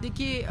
देखिए,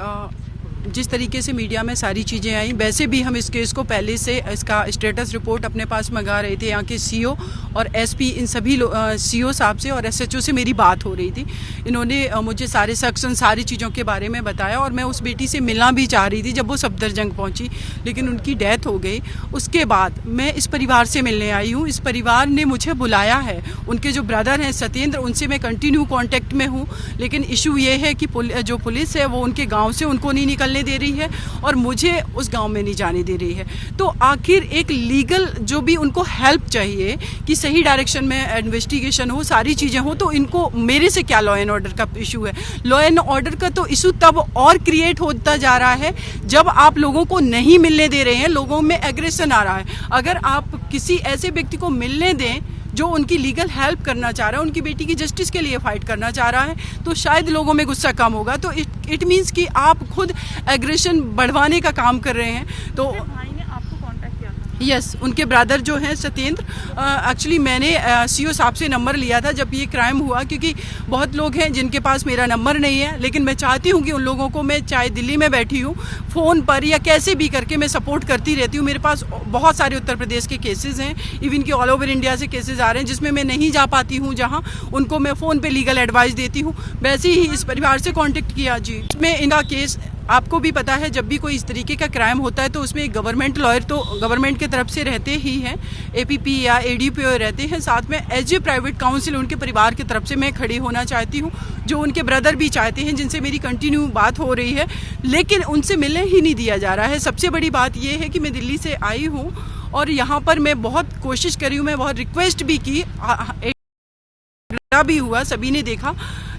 जिस तरीके से मीडिया में सारी चीज़ें आई, वैसे भी हम इस केस को पहले से इसका स्टेटस रिपोर्ट अपने पास मंगा रहे थे। यहाँ के सीओ और एसपी, इन सभी सीओ साहब से और एसएचओ से मेरी बात हो रही थी। इन्होंने मुझे सारे सेक्शन, सारी चीज़ों के बारे में बताया और मैं उस बेटी से मिलना भी चाह रही थी जब वो सफदरजंग पहुँची, लेकिन उनकी डेथ हो गई। उसके बाद मैं इस परिवार से मिलने आई हूँ। इस परिवार ने मुझे बुलाया है। उनके जो ब्रदर हैं सत्येंद्र, उनसे मैं कंटिन्यू कॉन्टेक्ट में हूँ, लेकिन इशू ये है कि जो पुलिस है वो उनके गाँव से उनको नहीं निकलने दे रही है और मुझे उस गांव में नहीं जाने दे रही है। तो आखिर एक लीगल जो भी उनको हेल्प चाहिए कि सही डायरेक्शन में इन्वेस्टिगेशन हो, सारी चीज़ें हो, तो इनको मेरे से क्या लॉ एंड ऑर्डर का इशू है। लॉ एंड ऑर्डर का तो इशू तब और क्रिएट होता जा रहा है जब आप लोगों को नहीं मिलने दे रहे हैं, लोगों में एग्रेशन आ रहा है। अगर आप किसी ऐसे व्यक्ति को मिलने दें जो उनकी लीगल हेल्प करना चाह रहा है, उनकी बेटी की जस्टिस के लिए फाइट करना चाह रहा है, तो शायद लोगों में गुस्सा कम होगा। तो इट मीन्स कि आप खुद एग्रेशन बढ़वाने का काम कर रहे हैं। तो भाई ने आपको कांटेक्ट किया था? यस, उनके ब्रदर जो हैं सत्येंद्र, एक्चुअली मैंने सीओ साहब से नंबर लिया था जब ये क्राइम हुआ, क्योंकि बहुत लोग हैं जिनके पास मेरा नंबर नहीं है, लेकिन मैं चाहती हूँ कि उन लोगों को, मैं चाहे दिल्ली में बैठी हूँ, फ़ोन पर या कैसे भी करके मैं सपोर्ट करती रहती हूँ। मेरे पास बहुत सारे उत्तर प्रदेश के केसेस हैं, इवन कि ऑल ओवर इंडिया से केसेस आ रहे हैं जिसमें मैं नहीं जा पाती हूँ, जहाँ उनको मैं फ़ोन पे लीगल एडवाइस देती हूँ। वैसे ही इस परिवार से कांटेक्ट किया जी। इसमें इनका केस आपको भी पता है, जब भी कोई इस तरीके का क्राइम होता है तो उसमें एक गवर्नमेंट लॉयर तो गवर्नमेंट की तरफ से रहते ही हैं, एपीपी या एडीपीओ रहते हैं, साथ में एज ए प्राइवेट काउंसिल उनके परिवार की तरफ से मैं खड़ी होना चाहती हूँ, जो उनके ब्रदर भी चाहते हैं, जिनसे मेरी कंटिन्यू बात हो रही है, लेकिन उनसे मिलने ही नहीं दिया जा रहा है। सबसे बड़ी बात यह है कि मैं दिल्ली से आई हूँ और यहाँ पर मैं बहुत कोशिश करी हूँ, मैं बहुत रिक्वेस्ट भी की, भी हुआ, सभी ने देखा,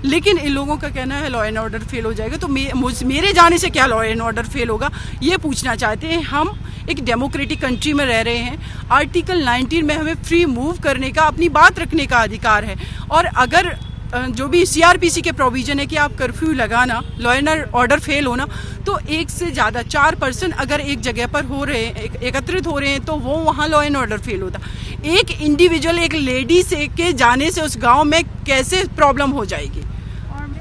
लेकिन इन लोगों का कहना है लॉ एंड ऑर्डर फेल हो जाएगा। तो मेरे जाने से क्या लॉ एंड ऑर्डर फेल होगा, ये पूछना चाहते हैं। हम एक डेमोक्रेटिक कंट्री में रह रहे हैं। आर्टिकल 19 में हमें फ्री मूव करने का, अपनी बात रखने का अधिकार है। और अगर जो भी सीआरपीसी के प्रोविजन है कि आप कर्फ्यू लगाना, लॉ एंड ऑर्डर फेल होना, तो एक से ज़्यादा 4 पर्सन अगर एक जगह पर हो रहे हैं, एकत्रित हो रहे हैं, तो वो वहाँ लॉ एंड ऑर्डर फेल होता। एक इंडिविजुअल, एक लेडी से के जाने से उस गांव में कैसे प्रॉब्लम हो जाएगी।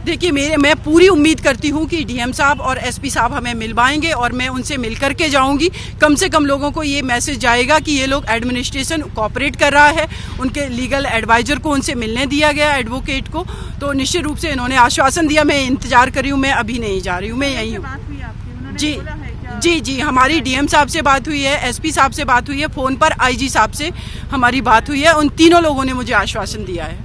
देखिए, मैं पूरी उम्मीद करती हूँ कि डीएम साहब और एसपी साहब हमें मिलवाएंगे और मैं उनसे मिल करके जाऊँगी। कम से कम लोगों को ये मैसेज जाएगा कि ये लोग एडमिनिस्ट्रेशन कोऑपरेट कर रहा है, उनके लीगल एडवाइज़र को उनसे मिलने दिया गया, एडवोकेट को। तो निश्चित रूप से इन्होंने आश्वासन दिया, मैं इंतजार कर रही हूँ, मैं अभी नहीं जा रही हूँ, मैं यहीं हूँ। जी, हमारी डीएम साहब से बात हुई है, एसपी साहब से बात हुई है, फ़ोन पर आईजी साहब से हमारी बात हुई है। उन तीनों लोगों ने मुझे आश्वासन दिया है।